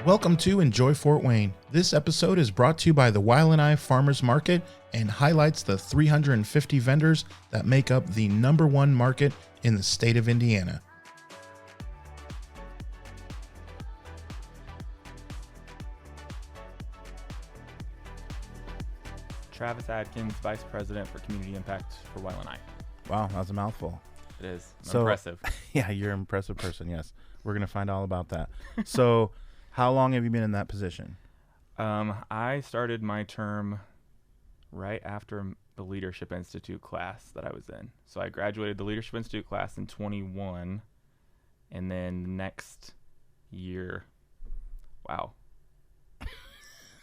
Welcome to Enjoy Fort Wayne. This episode is brought to you by the Waialainai Farmers Market and highlights the 350 vendors that make up the #1 market in the state of Indiana. Travis Adkins, Vice President for Community Impact for Waialainai. Wow, that's a mouthful. It is. So, impressive. Yeah, you're an impressive person, yes. We're going to find all about that. So, how long have you been in that position? I started my term right after the Leadership Institute class that I was in. So I graduated the Leadership Institute class in 21, and then the next year, wow.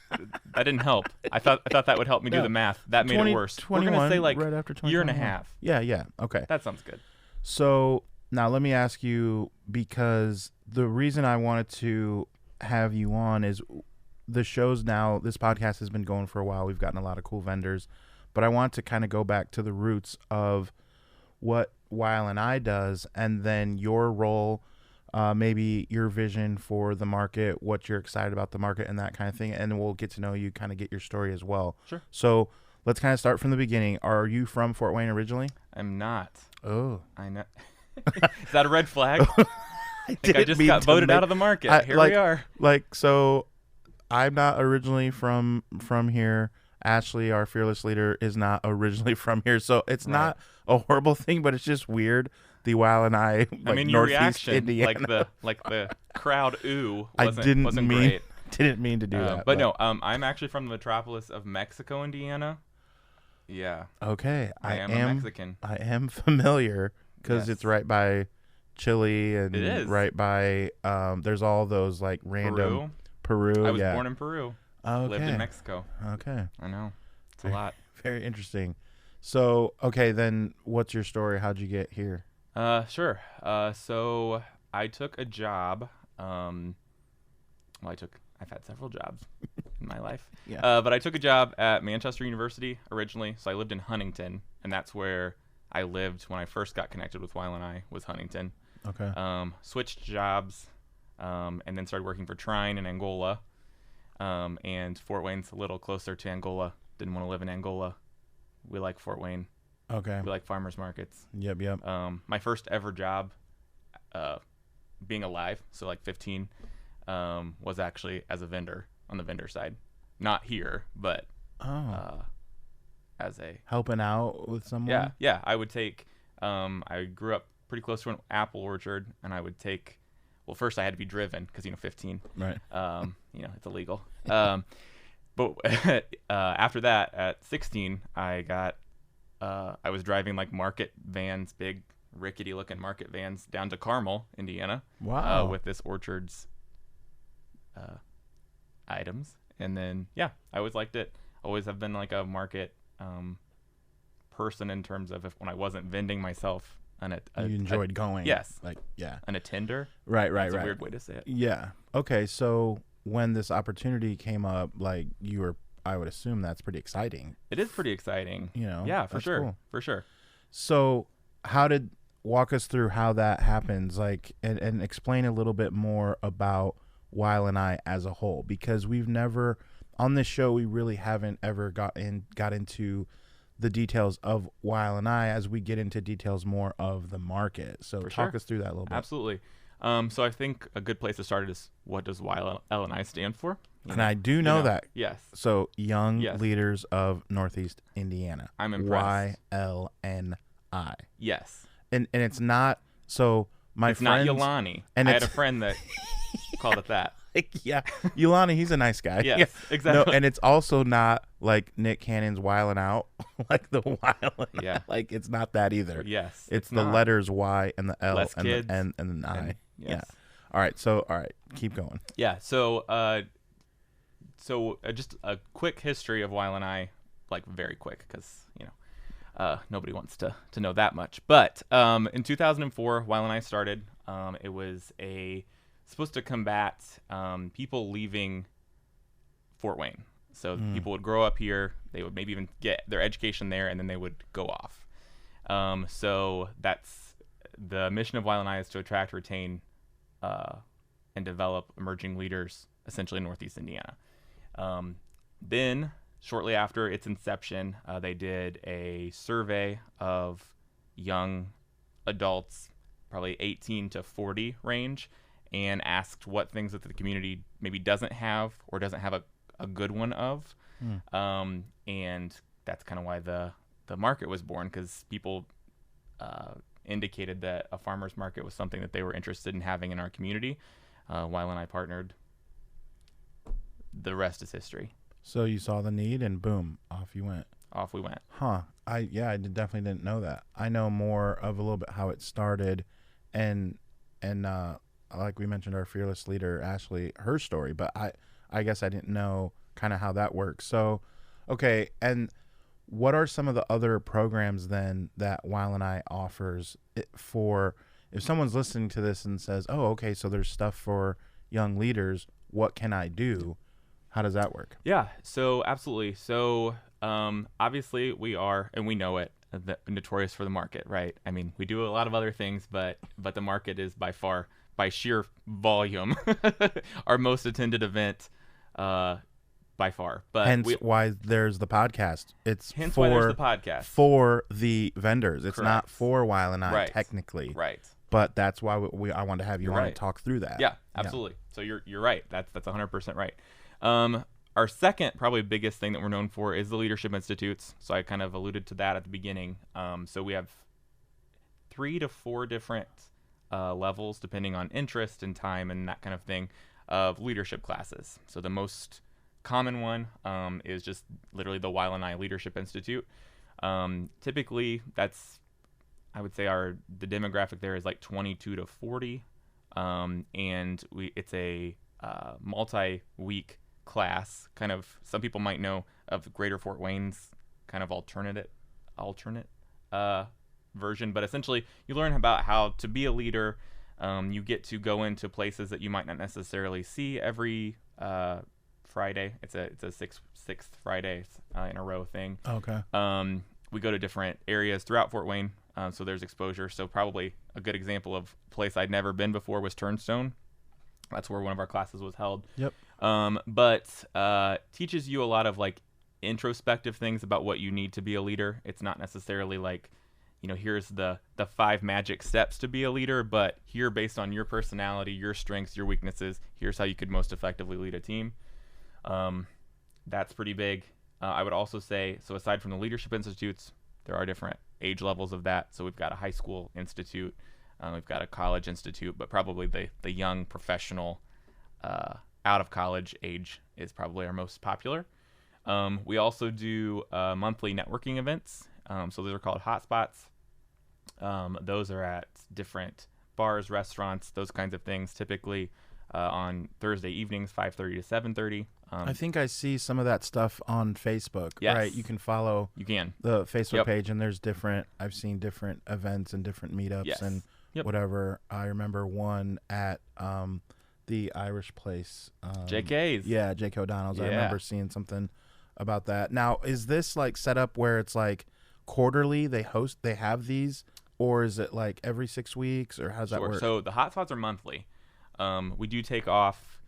That didn't help. I thought that would help me do the math. That made it worse. We're going to say like right after year and a half. Yeah. Okay. That sounds good. So now let me ask you, because the reason I wanted to have you on is the show's now, this podcast has been going for a while. We've gotten a lot of cool vendors, but I want to kind of go back to the roots of what Waialainai does and then your role, maybe your vision for the market, what you're excited about the market and that kind of thing. And we'll get to know you, kind of get your story as well. Sure. So let's kind of start from the beginning. Are you from Fort Wayne originally? I'm not. Oh. I know. Is that a red flag? I just got voted out of the market. Here we are. So I'm not originally from here. Ashley, our fearless leader, is not originally from here. So it's not a horrible thing, but it's just weird. The Waialainai, I mean, your reaction, Indiana. like the crowd ooh wasn't great. Didn't mean to do that. But no, I'm actually from the metropolis of Mexico, Indiana. Yeah. Okay. I am a Mexican. I am familiar because it's right by Chile and it is. Right by there's all those like random Peru. I was born in Peru. Okay. Lived in Mexico. Okay. I know. It's a lot. Very interesting. So, okay, then what's your story? How'd you get here? Sure. So I took a job. I've had several jobs in my life. Yeah. But I took a job at Manchester University originally. So I lived in Huntington, and that's where I lived when I first got connected with Waialainai, was Huntington. Okay. Switched jobs, and then started working for Trine in Angola. And Fort Wayne's a little closer to Angola. Didn't want to live in Angola. We like Fort Wayne. Okay. We like farmers markets. Yep. My first ever job, being alive, so like 15, was actually as a vendor on the vendor side. Not here, but as a helping out with someone. Yeah. I would take. I grew up pretty close to an apple orchard, and I would take. Well, first I had to be driven because 15. Right. It's illegal. But after that, at 16, I was driving like market vans, big rickety looking market vans down to Carmel, Indiana. Wow. With this orchard's items. And then, I always liked it. Always have been like a market person in terms of when I wasn't vending myself. You enjoyed going. Yes. An attender. Right. That's a weird way to say it. Yeah. Okay. So when this opportunity came up, I would assume that's pretty exciting. It is pretty exciting. Yeah, for sure. Cool. For sure. So walk us through how that happens, and explain a little bit more about Waialainai as a whole, because we've never, on this show, we really haven't ever got into the details of Waialainai as we get into details more of the market. So talk us through that a little bit. Absolutely. So I think a good place to start is, what does Waialainai stand for? I do know that. Yes. So Young Leaders of Northeast Indiana. I'm impressed. YLNI. Yes. And it's not, so my it's friends. Not Yolani. And I had a friend that called it that. Yeah. Yolani, he's a nice guy. Yes, exactly. No, and it's also not like Nick Cannon's Wildin' Out, like the Wildin'. Yeah. Like it's not that either. Yes. It's the letters Y and the L Less and kids the N and the I. Yes. Yeah. All right. Keep going. Yeah. So just a quick history of Waialainai, like very quick, because nobody wants to know that much. But in 2004, Waialainai started. It was supposed to combat people leaving Fort Wayne. So people would grow up here, they would maybe even get their education there, and then they would go off. So that's the mission of Waialainai, is to attract, retain, and develop emerging leaders essentially Northeast Indiana. Then shortly after its inception, they did a survey of young adults, probably 18 to 40 range, and asked what things that the community maybe doesn't have or doesn't have a good one of. And that's kind of why the market was born, because people indicated that a farmer's market was something that they were interested in having in our community. Weil and I partnered. The rest is history. So you saw the need, and boom, off you went. Off we went. Huh. I definitely didn't know that. I know more of a little bit how it started, and like we mentioned, our fearless leader Ashley, her story, but I guess I didn't know kind of how that works. So, okay, and what are some of the other programs then that Weil and I offers for if someone's listening to this and says, "Oh, okay, so there's stuff for young leaders. What can I do?" How does that work? Yeah, so absolutely. So obviously we are, and we know it, notorious for the market, right? I mean, we do a lot of other things, but the market is by far, by sheer volume, our most attended event by far. But hence why there's the podcast. It's why there's the podcast. For the vendors. It's Correct. not for Weil and I, Right. technically. Right. But that's why I wanted to have you You're on right. and talk through that. Yeah, absolutely. So you're right. That's 100% right. Our second, probably biggest thing that we're known for is the Leadership Institutes. So I kind of alluded to that at the beginning. So we have 3 to 4 different levels, depending on interest and time and that kind of thing, of leadership classes. So the most common one is just literally the Weil and I Leadership Institute. Typically, that's, I would say the demographic there is like 22 to 40, and it's a multi-week class. Kind of, some people might know of Greater Fort Wayne's kind of alternate version, but essentially you learn about how to be a leader. You get to go into places that you might not necessarily see every Friday. It's a sixth Friday in a row thing. Okay. We go to different areas throughout Fort Wayne, so there's exposure. So probably a good example of a place I'd never been before was Turnstone. That's where one of our classes was held. Yep. But teaches you a lot of like introspective things about what you need to be a leader. It's not necessarily like, here's the 5 magic steps to be a leader, but here, based on your personality, your strengths, your weaknesses, here's how you could most effectively lead a team. That's pretty big. I would also say, so aside from the Leadership Institutes, there are different age levels of that. So we've got a high school institute, we've got a college institute, but probably the young professional out of college age is probably our most popular. We also do monthly networking events. So those are called hotspots. Those are at different bars, restaurants, those kinds of things, typically on Thursday evenings, 5:30 to 7:30. I think I see some of that stuff on Facebook. Yes. Right? You can follow You can. the Facebook Yep. page, and there's I've seen different events and different meetups Yes. and Yep. whatever. I remember one at the Irish place. JK's. Yeah, J.K. O'Donnell's. I Yeah. remember seeing something about that. Now, is this like set up where it's like quarterly they have these, or is it like every 6 weeks, or how does that Sure. work? So the hotspots are monthly. We do take off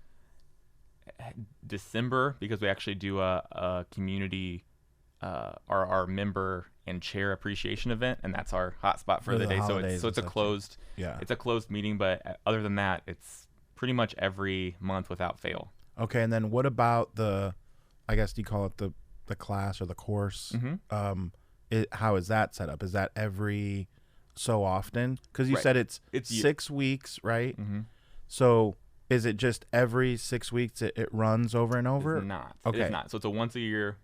December because we actually do a community, our member and chair appreciation event, and that's our hotspot for the day. So it's a closed, yeah. it's a closed meeting, but other than that, it's pretty much every month without fail. Okay, and then what about I guess you call it the class or the course? Mm-hmm. How is that set up? Is that every so often? Because you Right. said it's 6 weeks, right? Mm-hmm. So is it just every 6 weeks it runs over and over? It's not. Okay. It is not. So it's a once a year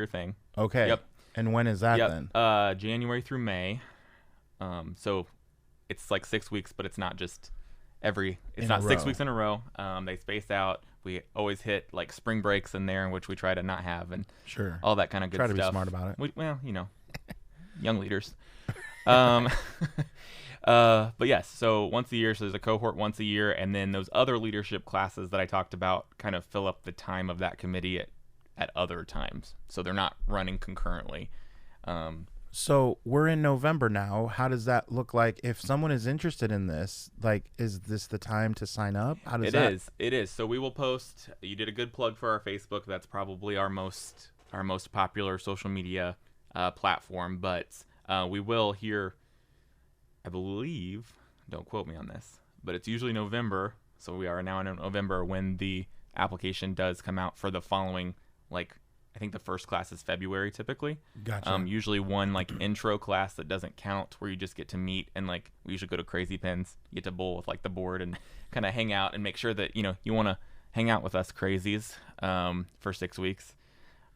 thing. Okay. Yep. And when is that Yep. then? January through May. So it's like 6 weeks, but it's not just it's not 6 weeks in a row. They space out. We always hit like spring breaks in there, in which we try to not have, and Sure. all that kind of good Try stuff. to be smart about it. Young leaders. But yes, so once a year, so there's a cohort once a year, and then those other leadership classes that I talked about kind of fill up the time of that committee at other times. So they're not running concurrently. So we're in November now. How does that look like? If someone is interested in this, like, is this the time to sign up? How does It that? is. It is. So we will post. You did a good plug for our Facebook. That's probably our most popular social media platform. But we will here, I believe. Don't quote me on this, but it's usually November. So we are now in November when the application does come out for the following, like, I think the first class is February typically. Gotcha. Usually one like intro class that doesn't count, where you just get to meet, and like we usually go to Crazy Pins, you get to bowl with like the board and kind of hang out and make sure that you want to hang out with us crazies for 6 weeks.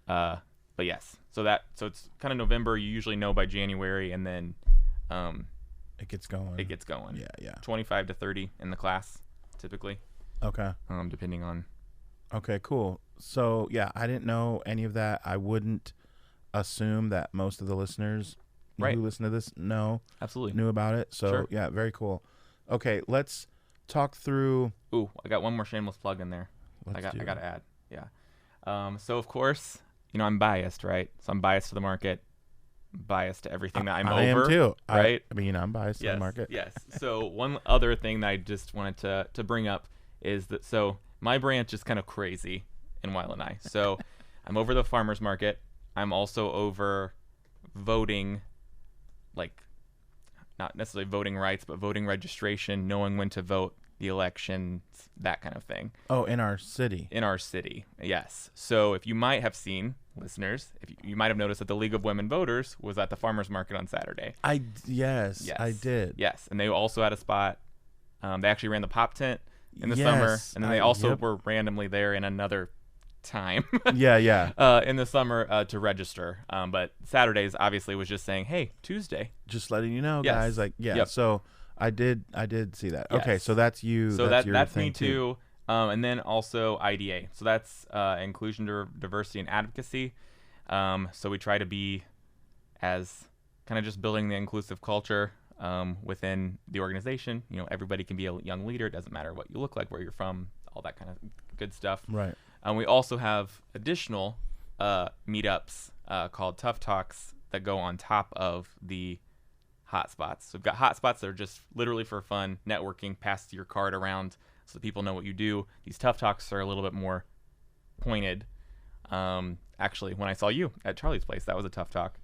But yes, so it's kind of November. You usually know by January, and then It gets going. it gets going. Yeah, yeah. 25 to 30 in the class typically, Okay. depending on. Okay, cool. So, yeah, I didn't know any of that. I wouldn't assume that most of the listeners Right. who listen to this Absolutely. knew about it. So, Sure. yeah, very cool. Okay, let's talk through. Ooh, I got one more shameless plug in there. I got to add. Yeah. So of course, I'm biased, right? So I'm biased to the market, biased to everything that I'm I over. am too. Right? I mean, I'm biased to Yes. the market. Yes. So one other thing that I just wanted to bring up is that my branch is kind of crazy in Wailanai. So I'm over the farmers market. I'm also over voting, like not necessarily voting rights, but voting registration, knowing when to vote, the elections, that kind of thing. Oh, in our city. In our city, yes. So if you might have seen, listeners, if you might have noticed that the League of Women Voters was at the farmers market on Saturday. Yes, I did. Yes, and they also had a spot. They actually ran the pop tent in the Yes, summer, and then they also yep. were randomly there in another time Yeah. in the summer to register. But Saturdays obviously was just saying, hey, Tuesday. Just letting you know, Yes. guys. Like, yeah. Yep. So I did see that. Yes. Okay, so that's you. So that's your that's thing me too. And then also IDA. So that's inclusion, diversity, and advocacy. So we try to be as kind of just building the inclusive culture within the organization. Everybody can be a young leader. It doesn't matter what you look like, where you're from, all that kind of good stuff. Right. We also have additional meetups called Tough Talks that go on top of the hotspots. So we've got hotspots that are just literally for fun, networking, pass your card around so that people know what you do. These Tough Talks are a little bit more pointed. Actually, when I saw you at Charlie's place, that was a Tough Talk.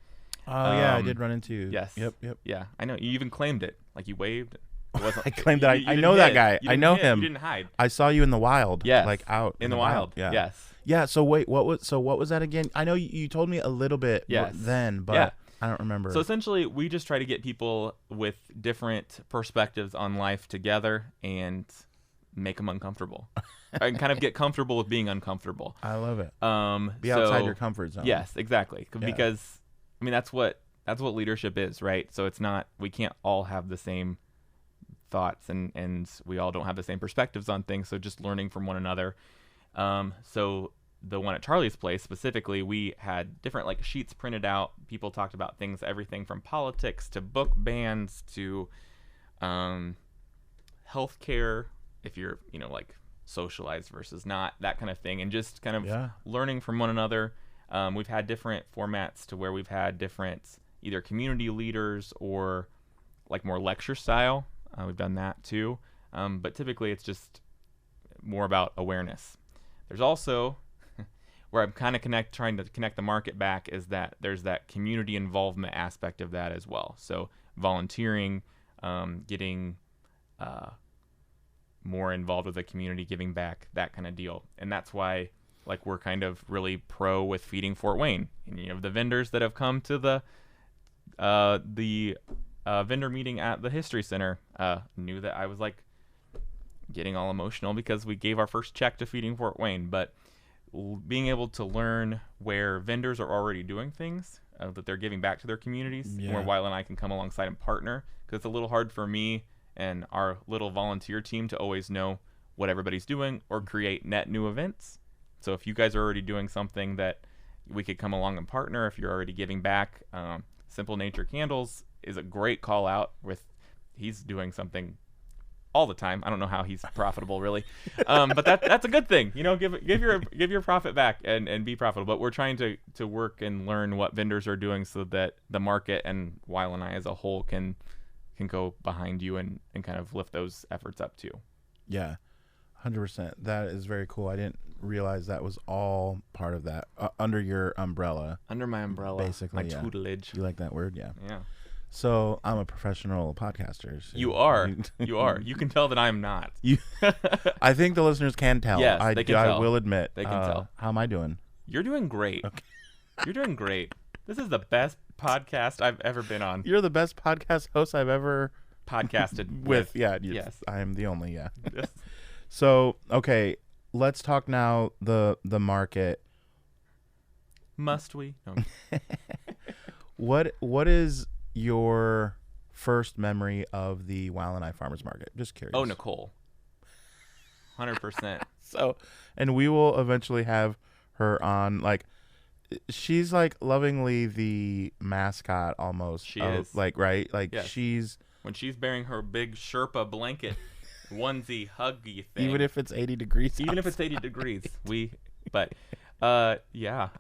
Oh yeah, I did run into you. Yes. Yep. Yeah, I know. You even claimed it. Like you waved. It wasn't, I claimed that I didn't know that hid. guy. You I didn't know hid. him. You didn't hide. I saw you in the wild. Yes. Like out In the wild. Yeah. Yes. Yeah. So wait, what was that again? I know you told me a little bit Yes. then, but Yeah. I don't remember. So essentially, we just try to get people with different perspectives on life together and make them uncomfortable, and kind of get comfortable with being uncomfortable. I love it. Be So- outside your comfort zone. Yes, exactly. Yeah. Because I mean that's what leadership is, right? So it's not, we can't all have the same thoughts, and we all don't have the same perspectives on things. So just learning from one another. So the one at Charlie's place specifically, we had different like sheets printed out. People talked about things, everything from politics to book bans to healthcare, if you're like socialized versus not, that kind of thing, and just kind of Yeah. learning from one another. We've had different formats to where we've had different either community leaders or like more lecture style. We've done that too, but typically it's just more about awareness. There's also where I'm kind of trying to connect the market back, is that there's that community involvement aspect of that as well. So volunteering, getting more involved with the community, giving back, that kind of deal. And that's why like we're kind of really pro with feeding Fort Wayne. And the vendors that have come to the vendor meeting at the History Center knew that I was like getting all emotional because we gave our first check to Feeding Fort Wayne. But being able to learn where vendors are already doing things that they're giving back to their communities, and where Wyla and I can come alongside and partner, because it's a little hard for me and our little volunteer team to always know what everybody's doing or create net new events. So if you guys are already doing something that we could come along and partner, if you're already giving back, Simple Nature Candles is a great call out with, he's doing something all the time. I don't know how he's profitable really, but that's a good thing. Give your profit back and be profitable. But we're trying to work and learn what vendors are doing so that the market and Weil and I as a whole can go behind you and kind of lift those efforts up too. Yeah, 100%. That is very cool. I didn't realize that was all part of that under your umbrella. Under my umbrella, basically, my tutelage. You like that word? Yeah. Yeah. So I'm a professional podcaster. So you are. You are. You can tell that I'm not. I think the listeners can tell. Yes, they can tell. I will admit. They can tell. How am I doing? You're doing great. Okay. You're doing great. This is the best podcast I've ever been on. You're the best podcast host I've ever podcasted with. Yeah. Yes. I am the only. Yeah. Yes. So, okay, let's talk now the market. Must we? No. What is your first memory of the Weil and I Farmers Market? Just curious. Oh, Nicole. 100%. So, and we will eventually have her on. Like, she's like lovingly the mascot almost. She is. Like, right? Like, yes. When she's bearing her big Sherpa blanket onesie huggy thing. Even if it's 80 degrees. Even if it's 80 degrees. Yeah. I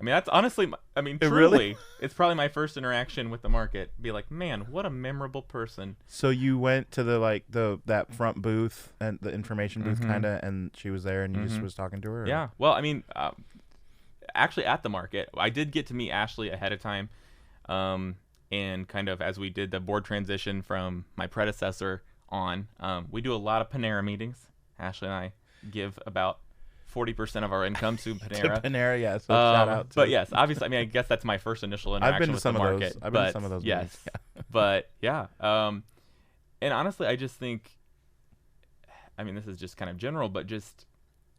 mean, that's honestly, truly, really? it's probably my first interaction with the market. Be like, man, what a memorable person. So you went to that front booth and the information booth kind of, and she was there and you just was talking to her? Or? Yeah. Well, I mean, actually at the market, I did get to meet Ashley ahead of time. And kind of as we did the board transition from my predecessor on, we do a lot of Panera meetings. Ashley and I give about 40% of our income to Panera. To Panera, yeah. So shout out to. But yes, obviously, I mean, I guess that's my first initial interaction with the market. I've been to some of those. Yes, meetings, yeah. But yeah, and honestly, I just think, I mean, this is just kind of general, but just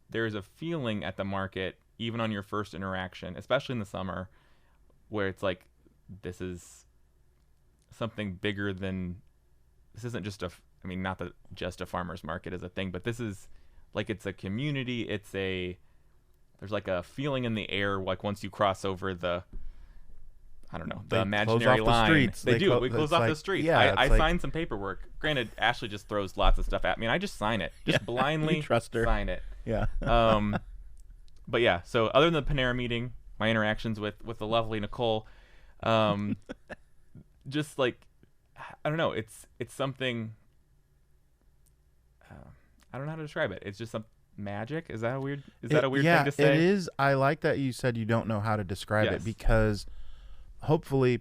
there's a feeling at the market, even on your first interaction, especially in the summer, where it's like, this is something bigger than, this isn't just not that just a farmer's market is a thing, but this is like, it's a community. There's like a feeling in the air, like once you cross over the imaginary line. They do. We close off the streets. Yeah, I signed some paperwork. Granted, Ashley just throws lots of stuff at me, and I just sign it. Just blindly you trust her. Sign it. Yeah. But yeah, so other than the Panera meeting, my interactions with the lovely Nicole, just like, I don't know, it's something, I don't know how to describe it. It's just some magic. Is that a weird thing to say? Yeah, it is. I like that you said you don't know how to describe it, because hopefully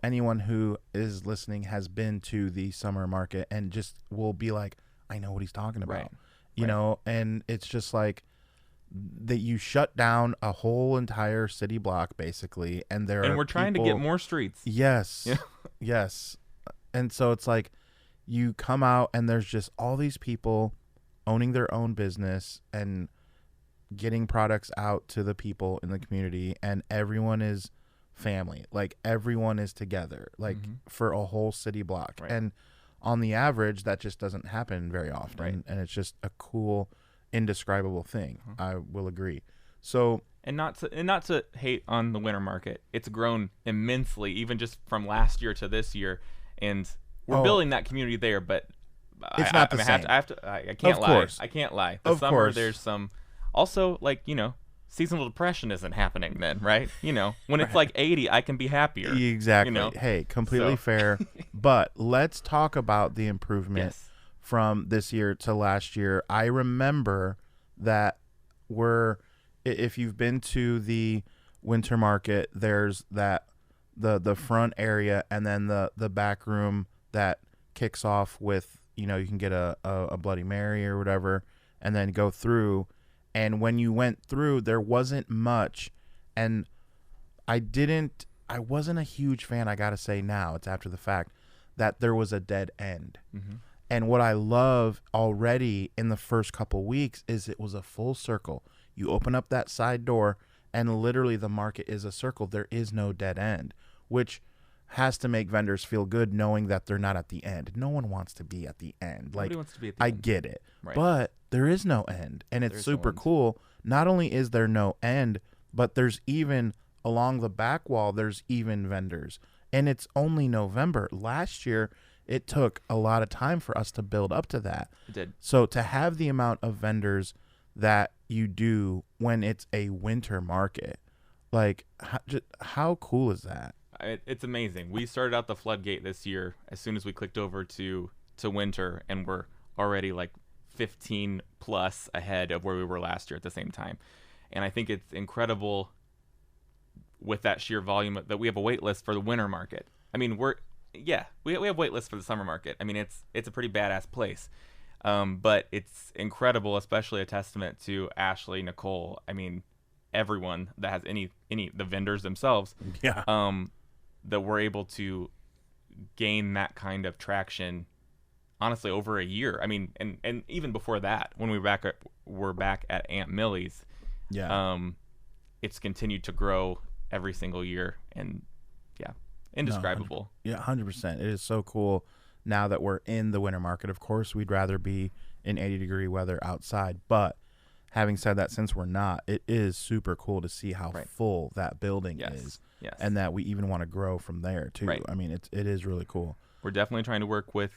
anyone who is listening has been to the summer market and just will be like, I know what he's talking about. Right. You know, and it's just like that you shut down a whole entire city block basically, and we're trying to get more streets. Yes. Yeah. Yes. And so it's like you come out and there's just all these people owning their own business and getting products out to the people in the community, and everyone is family. Like, everyone is together, like for a whole city block. Right. And on the average, that just doesn't happen very often. Right. And it's just a cool, indescribable thing. I will agree. So, and not to hate on the winter market, it's grown immensely, even just from last year to this year, and we're building that community there. But it's not the same. I can't lie. Course. I can't lie. Of summer, course. There's some, also, like, seasonal depression isn't happening then, right? When it's like 80, I can be happier. Exactly. Hey, completely fair. But let's talk about the improvement from this year to last year. I remember that if you've been to the winter market, there's that the front area and then the back room that kicks off with, you can get a Bloody Mary or whatever and then go through. And when you went through, there wasn't much, and I wasn't a huge fan, I gotta say now, it's after the fact, that there was a dead end. Mm-hmm. And what I love already in the first couple weeks is it was a full circle. You open up that side door, and literally the market is a circle. There is no dead end, which has to make vendors feel good knowing that they're not at the end. No one wants to be at the end. Nobody wants to be at the end. I get it. Right. But there is no end, and it's super cool. Not only is there no end, but there's even along the back wall, there's even vendors. And it's only November. Last year, it took a lot of time for us to build up to that. It did. So to have the amount of vendors that you do when it's a winter market, like how cool is that? It's amazing. We started out the floodgate this year as soon as we clicked over to winter, and we're already like 15 plus ahead of where we were last year at the same time. And I think it's incredible with that sheer volume that we have a wait list for the winter market. I mean, we have wait lists for the summer market. I mean, it's a pretty badass place. But it's incredible, especially a testament to Ashley, Nicole. I mean, everyone that has any the vendors themselves. Yeah. That we're able to gain that kind of traction, honestly, over a year. I mean, and even before that, when we're back at Aunt Millie's. Yeah. It's continued to grow every single year, and yeah, indescribable. No, 100%. It is so cool now that we're in the winter market. Of course, we'd rather be in 80-degree weather outside, but having said that, since we're not, it is super cool to see how full that building is. Yes. And that we even want to grow from there too. Right. I mean, it is really cool. We're definitely trying to work with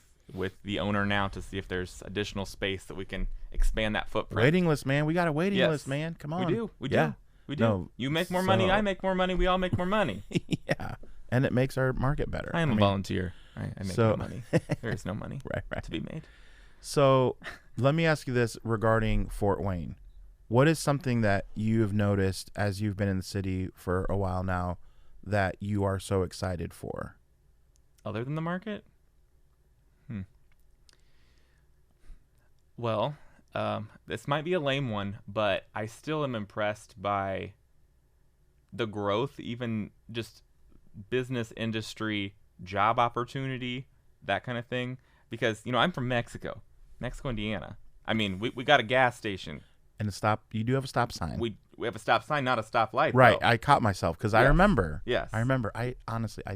the owner now to see if there's additional space that we can expand that footprint. Waiting list, man. We got a waiting list, man. Come on. We do. No, you make more money, I make more money, we all make more money. Yeah. And it makes our market better. I am a volunteer. I make no money. There is no money right. to be made. So let me ask you this regarding Fort Wayne. What is something that you've noticed as you've been in the city for a while now that you are so excited for? Other than the market? Well, this might be a lame one, but I still am impressed by the growth, even just business industry, job opportunity, that kind of thing. Because, I'm from Mexico, Indiana. I mean, we got a gas station. And you do have a stop sign. We have a stop sign, not a stoplight. Right. Though. I caught myself because I remember. Yes. I remember. I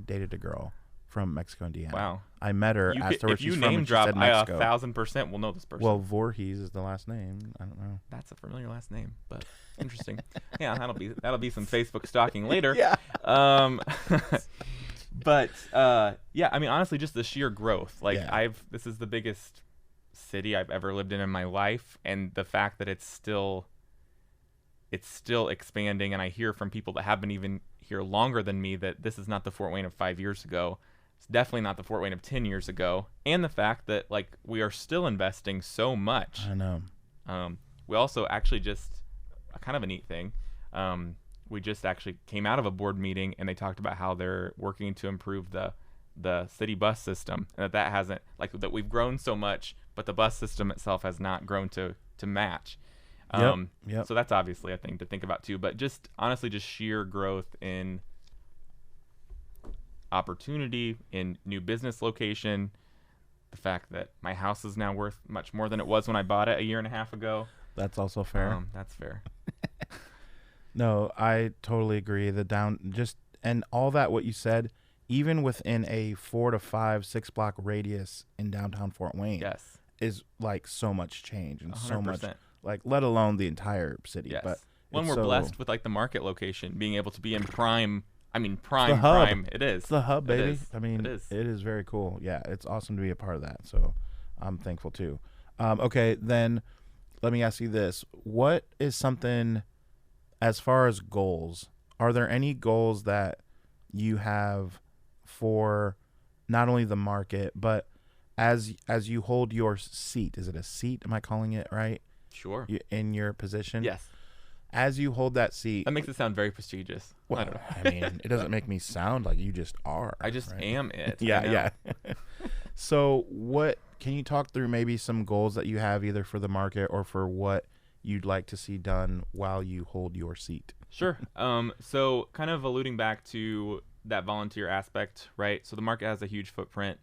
dated a girl from Mexico, Indiana. Wow. I met her, asked her where she's from, and she said Mexico. I 1,000% will know this person. Well, Voorhees is the last name. I don't know. That's a familiar last name, but interesting. Yeah, that'll be some Facebook stalking later. Yeah. But yeah, I mean, honestly, just the sheer growth. Like this is the biggest city I've ever lived in my life, and the fact that it's still expanding, and I hear from people that have been even here longer than me that this is not the Fort Wayne of 5 years ago. It's definitely not the Fort Wayne of 10 years ago, and the fact that like we are still investing so much. I know. We also actually just kind of a neat thing. We just actually came out of a board meeting, and they talked about how they're working to improve the city bus system, and that hasn't that we've grown so much, but the bus system itself has not grown to match. Yep. So that's obviously a thing to think about too. But just honestly, just sheer growth in opportunity, in new business location. The fact that my house is now worth much more than it was when I bought it a year and a half ago. That's also fair. That's fair. No, I totally agree. And all that what you said, even within a 4 to 5, 6 block radius in downtown Fort Wayne, is like so much change and 100%. So much, like let alone the entire city. Yes. But when we're blessed with like the market location, being able to be in prime. I mean, prime. It is. It's the hub, baby. I mean, it is very cool. Yeah, it's awesome to be a part of that. So I'm thankful too. Okay, then let me ask you this. What is something, as far as goals, are there any goals that you have for not only the market, but as you hold your seat? Is it a seat? Am I calling it right? Sure. In your position? Yes. As you hold that seat. That makes it sound very prestigious. Well, I don't know. I mean, it doesn't make me sound like you just are. I just am it. Yeah. So can you talk through maybe some goals that you have either for the market or for what you'd like to see done while you hold your seat? Sure. So kind of alluding back to that volunteer aspect, right? So the market has a huge footprint,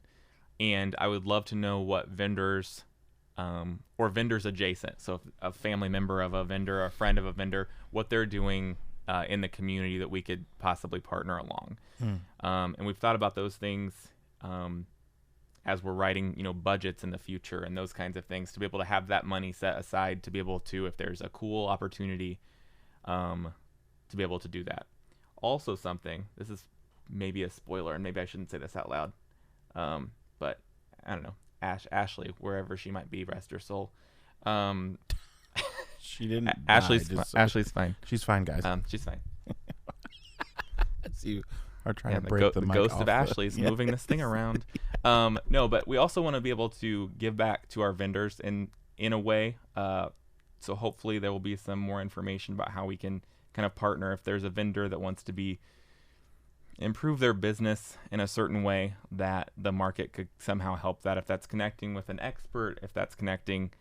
and I would love to know what vendors or vendors adjacent, so a family member of a vendor, a friend of a vendor, what they're doing in the community that we could possibly partner along. And we've thought about those things as we're writing, budgets in the future and those kinds of things, to be able to have that money set aside to be able to, if there's a cool opportunity, to be able to do that. Also something, this is maybe a spoiler, and maybe I shouldn't say this out loud, but I don't know, Ashley, wherever she might be, rest her soul. She didn't. Ashley's fine. She's fine, guys. She's fine. You are trying to the break the mic ghost off of Ashley's moving this thing around. No, but we also want to be able to give back to our vendors in a way. So hopefully there will be some more information about how we can kind of partner if there's a vendor that wants to improve their business in a certain way, that the market could somehow help that. If that's connecting with an expert, if that's connecting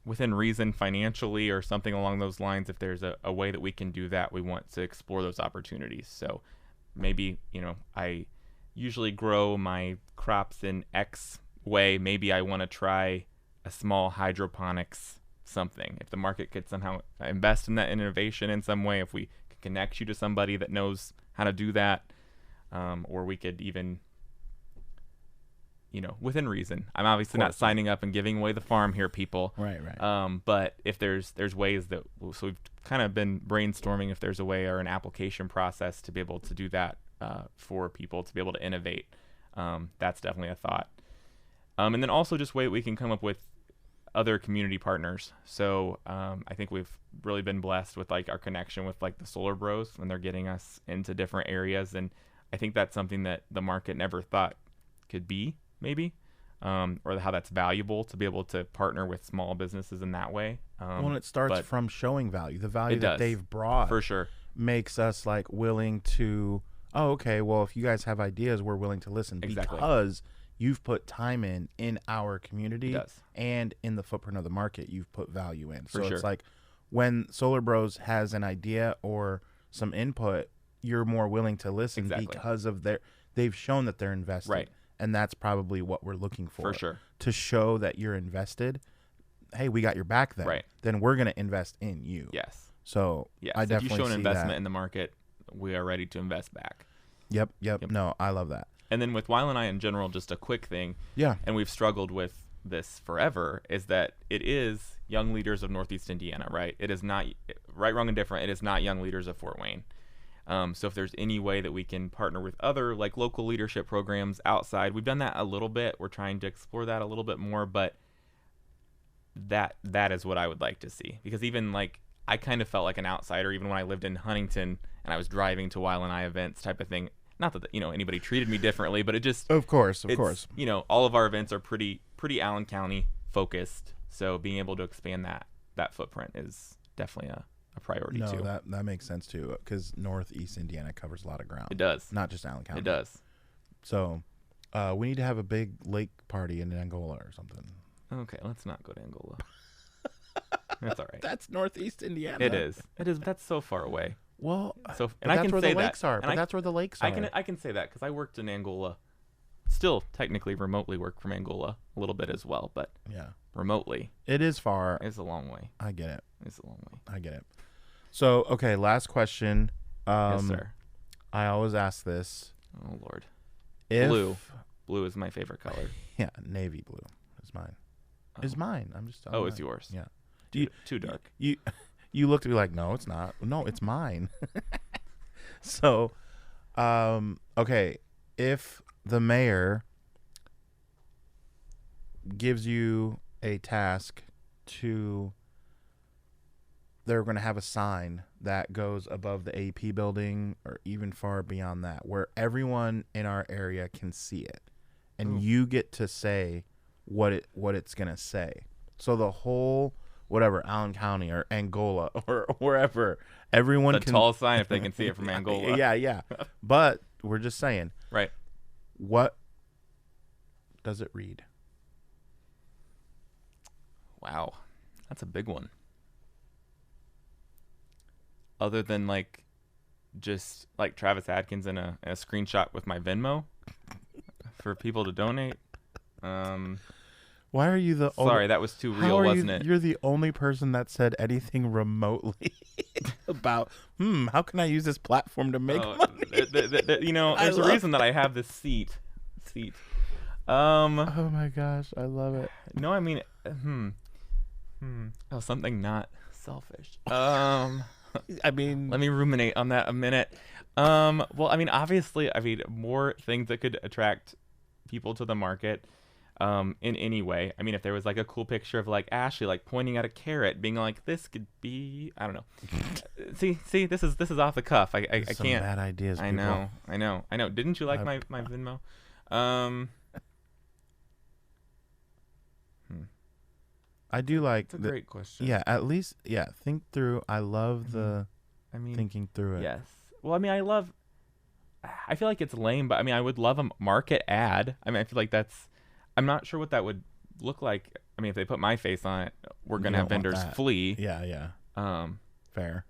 within reason financially or something along those lines, if there's a way that we can do that, we want to explore those opportunities. So maybe, I usually grow my crops in X way. Maybe I want to try a small hydroponics something. If the market could somehow invest in that innovation in some way, if we could connect you to somebody that knows how to do that, or we could even, within reason. I'm obviously not signing up and giving away the farm here, people. Right. But if there's ways that, so we've kind of been brainstorming if there's a way or an application process to be able to do that for people to be able to innovate. That's definitely a thought. And then also just way we can come up with other community partners. So I think we've really been blessed with like our connection with like the Solar Bros when they're getting us into different areas. And I think that's something that the market never thought could be, maybe, or how that's valuable to be able to partner with small businesses in that way. Well, it starts from showing value. The value that they've brought for sure makes us like willing to, oh, okay, well, if you guys have ideas, we're willing to listen because you've put time in our community and in the footprint of the market, you've put value in. So it's like when Solar Bros has an idea or some input, you're more willing to listen because of they've shown that they're invested. Right. And that's probably what we're looking for. For sure. To show that you're invested. Hey, we got your back then. Right. Then we're going to invest in you. Yes. So I definitely see that. If you show an investment in the market, we are ready to invest back. Yep. No, I love that. And then with Weil and I in general, just a quick thing. Yeah. And we've struggled with this forever, is that it is young leaders of Northeast Indiana, right? It is not, right, wrong, and different. It is not young leaders of Fort Wayne. So if there's any way that we can partner with other like local leadership programs outside, we've done that a little bit. We're trying to explore that a little bit more, but that is what I would like to see, because even like I kind of felt like an outsider even when I lived in Huntington and I was driving to Weil and I events type of thing. Not that anybody treated me differently, but it just of course all of our events are pretty Allen County focused, so being able to expand that footprint is definitely a priority too. No, that makes sense too, because Northeast Indiana covers a lot of ground. It does. Not just Allen County. It does. So we need to have a big lake party in Angola or something. Okay, let's not go to Angola. That's all right. That's Northeast Indiana. It is. But that's so far away. Well, and I can say that. That's where the lakes are. I can say that because I worked in Angola. Still technically remotely work from Angola a little bit as well, but remotely. It is far. It's a long way. I get it. It's a long way. I get it. So, okay, last question. Yes, sir. I always ask this. Oh, Lord. Blue. Blue is my favorite color. Yeah, navy blue is mine. Is mine. I'm just telling you. It's yours. Yeah. Too dark. You looked at me like, no, it's not. No, it's mine. So, okay, if the mayor gives you a task they're going to have a sign that goes above the AP building or even far beyond that, where everyone in our area can see it, and you get to say what it's going to say. So the whole whatever, Allen County or Angola or wherever, everyone can. A tall sign if they can see it from Angola. Yeah. But we're just saying. Right. What does it read? Wow. That's a big one. Other than like just like Travis Adkins in a screenshot with my Venmo for people to donate. Why are you the only... Sorry, that was too real, wasn't it? You're the only person that said anything remotely about, how can I use this platform to make money? There's a reason that I have this seat. Oh my gosh, I love it. No, I mean, something not selfish. I mean... Let me ruminate on that a minute. Well, I mean, obviously, more things that could attract people to the market. in any way. I mean, if there was like a cool picture of like Ashley like pointing at a carrot, being like, this could be, I don't know. see, this is off the cuff. I Some can't. bad ideas. I People. know. Didn't you like my Venmo? I do like. It's a great question. Yeah, at least think through. I love the. I mean, thinking through it. Yes. Well, I mean, I feel like it's lame, but I mean, I would love a market ad. I mean, I feel like I'm not sure what that would look like. I mean, if they put my face on it, we're going to have vendors flee. Yeah. Fair.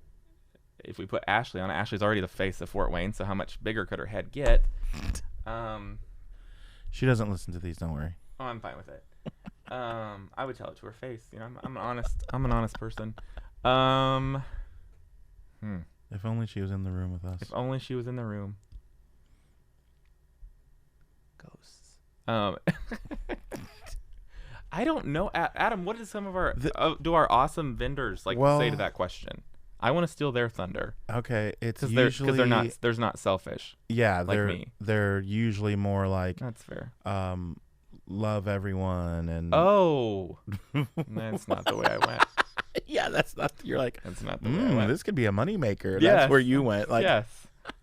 If we put Ashley on it, Ashley's already the face of Fort Wayne, so how much bigger could her head get? She doesn't listen to these, don't worry. Oh, I'm fine with it. I would tell it to her face. You know, I'm an honest person. If only she was in the room with us. If only she was in the room. Ghosts. I don't know, Adam. What did some of our do our awesome vendors like say to that question? I want to steal their thunder. Okay, it's usually because they're not selfish. Yeah, like me. They're usually more like that's fair. Love everyone and that's not the way I went. Yeah, that's not. You're like that's not the way I went. This could be a moneymaker. Yes. That's where you went. Like yes.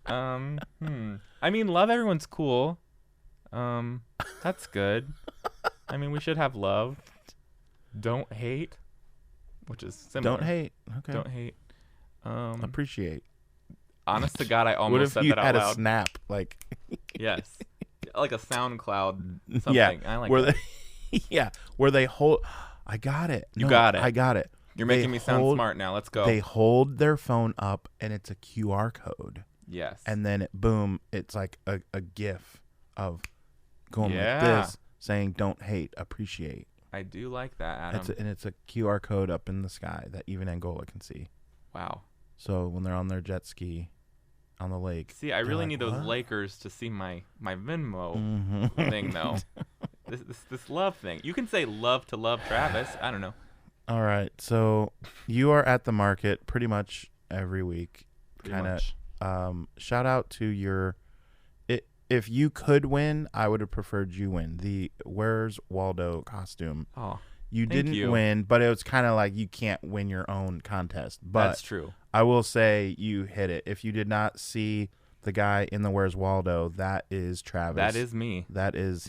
I mean, love everyone's cool. That's good. I mean, we should have love. Don't hate, which is similar. Don't hate. Okay. Don't hate. Appreciate. Honest to God, I almost said that out loud. What if you had a snap? Like. Yes. Like a SoundCloud something. Yeah. I like where that. Where they hold. I got it. You got it. I got it. You're making me sound smart now. Let's go. They hold their phone up and it's a QR code. Yes. And then it's like a GIF of going like this, saying "Don't hate, appreciate." I do like that, Adam. It's a QR code up in the sky that even Angola can see. Wow. So when they're on their jet ski on the lake. See, I really need those Lakers to see my Venmo thing, though. This love thing. You can say love to love Travis. I don't know. All right. So you are at the market pretty much every week. Kind of. Shout out to your. If you could win, I would have preferred you win the Where's Waldo costume. Oh, you didn't win, but it was kind of like you can't win your own contest. But that's true. I will say you hit it. If you did not see the guy in the Where's Waldo, that is Travis. That is me.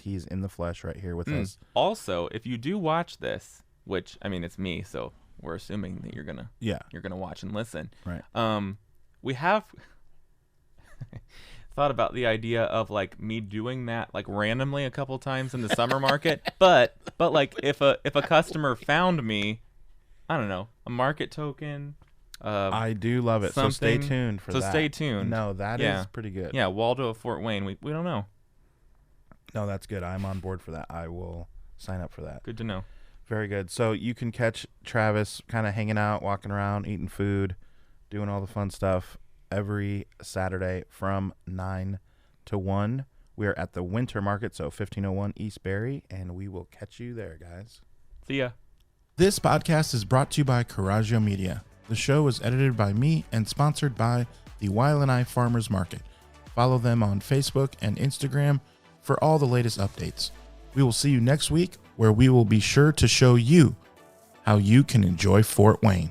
He's in the flesh right here with us. Also, if you do watch this, which I mean it's me, so we're assuming that you're gonna watch and listen. Right. We have thought about the idea of like me doing that like randomly a couple times in the summer market, but like if a customer found me, I don't know, a market token. I do love it. So stay tuned for that. So stay tuned. No, that is pretty good. Yeah, Waldo of Fort Wayne. We don't know. No, that's good. I'm on board for that. I will sign up for that. Good to know. Very good. So you can catch Travis kind of hanging out, walking around, eating food, doing all the fun stuff every Saturday from 9 to 1. We are at the Winter Market, so 1501 East Barry, and we will catch you there, guys. See ya. This podcast is brought to you by Coraggio Media. The show is edited by me and sponsored by the Wailanai Farmers Market. Follow them on Facebook and Instagram for all the latest updates. We will see you next week, where we will be sure to show you how you can enjoy Fort Wayne.